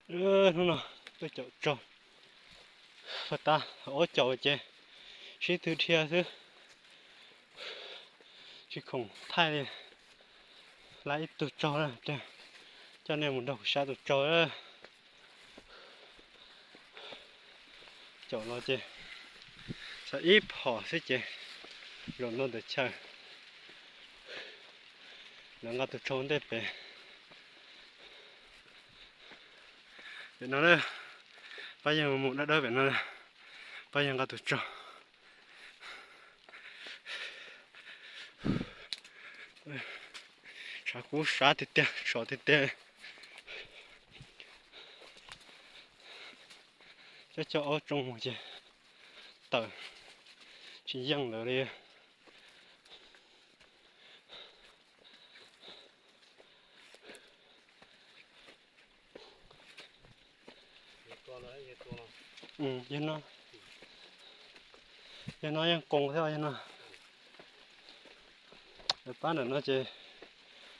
nó tôi chọn chọn và ta ở chọn chơi chỉ thứ thiệt chứ chỉ không thay đi lại tụt chọn rồi cho nên một đầu xa tụt chọn rồi chọn nó chơi sẽ ít họ sẽ chơi rồi nó được chơi nó ngắt tụt chọn đấy về nó đây bây giờ một nó đỡ về nó bây giờ ngắt tụt chọn chả cú sát thì tê sọ thì tê cho ở trong một chứ tờ chỉ dân rồi đi dân nó dân cùng theo dân nó để bán được nó chơi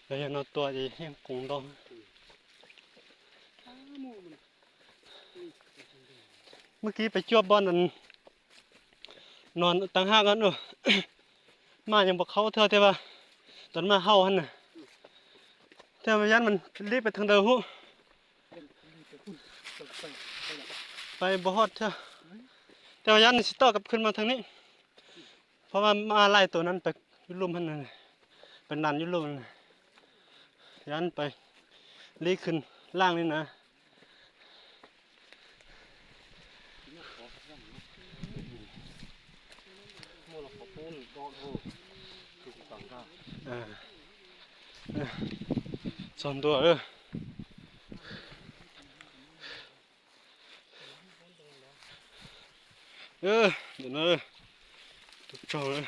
để nó to gì dân cùng đâuเมื่อกี้ไปจ้วบบอลนั่นนอนตั้งห้ากันอยู่ มายังบอกเขาเท่าแต่ว่าตอนมาเฮาหันน่ะแต่ว่ายันมันรีบไปทางเดิมหูไปบ่ฮอดเท่าแต่ว่ายันสิต่อกับขึ้นมาทางนี้เพราะว่ามาไล่ตัวนั้นไปยุลุ่มหันน่ะเป็นนันยุลุ่มยันไปรีขึ้นล่างนี่นะส่วนตัวเดี๋ยวนะตุกจองเลย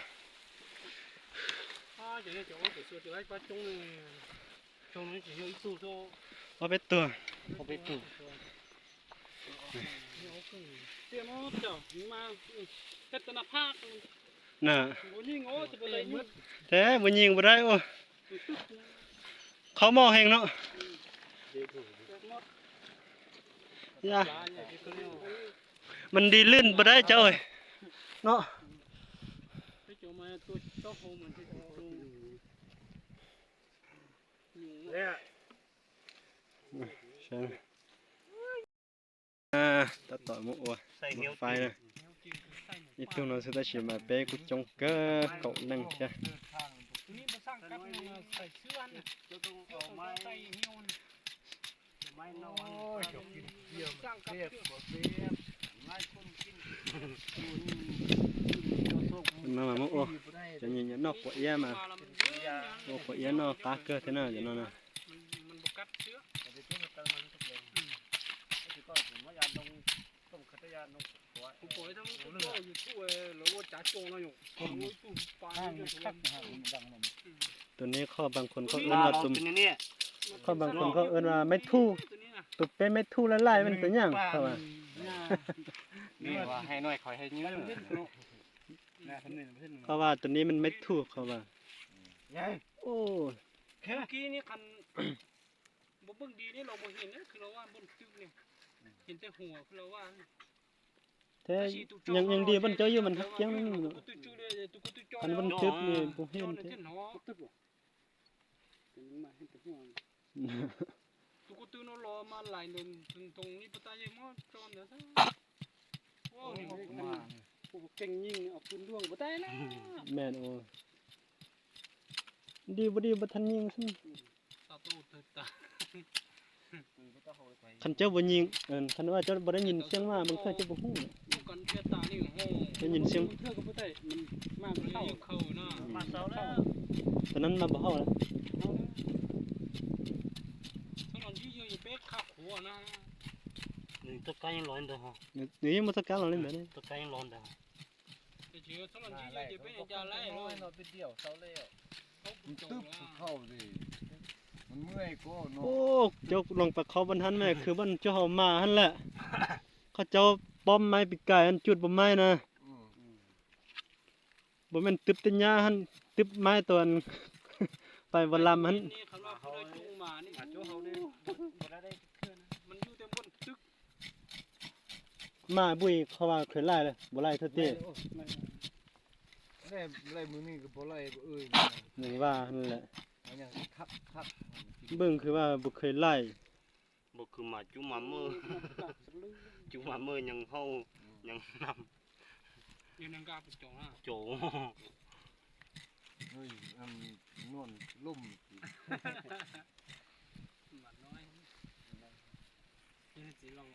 เอาไปตัวเอาไปตัวน่ะแต่บุญยิงบ่ได้โอ้เขามองแหงเนาะยามันดีลื่นบ่ได้เจ้าเอ้ยเนาะใช่ตัดต่อมุกว่ะไฟเลยอีตัวนั้นสุดท้ายเชื่อมาเป๊ะกูจงเก้เก่านั่งใช่มามุกว่ะจะยิงนอกปวดแย่มาปวดแย่นอกตาเกลือเท่านั้นจะนอนนะตัวนี้ข้อบางคนเขาเอื้อนว่าตุ่มข้อบางคนเขาเอื้อนว่าไม่ทู่ตุ่มเป็นไม่ทู่ละลายมันเป็นอย่างเขาว่านี่ว่าให้น้อยคอยให้ยืดเขาว่าตัวนี้มันไม่ทู่เขาว่าโอ้เมื่อกี้นี่คันบ่เบิ่งดีนี่เราบ่เห็นนะคือเราว่าบนตึกนี่เห็นแต่หัวคือเราว่าแต่ยังดีมันเจออยู่มันเกี้ยงนี่คันมันตึบนี่บ่เห็นตุกตุนรอมาหลายเดือนตรงนี้ปตายยังมอจอนเด้อโอ้นี่มาพวกเก่งยิงเอาปืนล่วงบ่ได้นะแม่นโอ้ดีบ่ทันยิงซั่นตาโตตาคันเจ้าบ่ยิงคันว่าเจ้าบ่ได้ยินเสียงว่ามันเคยจะบ่ฮู้กันเสียตานี่โหได้ยินเสียงเธอก็บ่ได้มันมากเข้านะมาเซาแล้วตอนนั้นมาบ่เฮาแล้วสนอนยี่อยู่เป๊กขับหัวนะนี่ตะไคร้ยังร้อนเด้อฮะนี่มันตะการเราเล่นแบบนี้ตะไคร้ยังร้อนเด้อเดี๋ยวสนอนยี่อยู่เป๊กจะไล่เลยเราไปเดี่ยวเซาแล้วมันตึ๊บเข้าดิมันเมื่อยก็เนาะโอ้เจ้าลงไปเขาบรรทันแม่คือบ้านเจ้าเฮามาหั่นแหละเขาเจ้าป้อมไม้ปีกไก่อันจุดบ่ไม้นะบ่แม่นตึบแต่หญ้าหั่นตึบไม้ตัวไปวันลำหั่นนี่เขาว่าเขาได้จุงมานี่เจ้าเฮาได้บ่ได้ขึ้นมันอยู่เต็มบน มาบุยเขาว่าเคยไล่เลยบ่ไล่เท่า เต้ เต้ ไล่มือนี่ก็บ่ไล่เอ้ย หนึ่งว่านั่นแหละ อันยังคัก เบิ่งคือว่าบ่เคยไล่ บ่คือมาจุมามือจุมามือยังเฮายังนำ ยังนังกาปุจจงอ่ะ โจ เฮ้ยนวลล่ม หมัดน้อยนี่สีลอง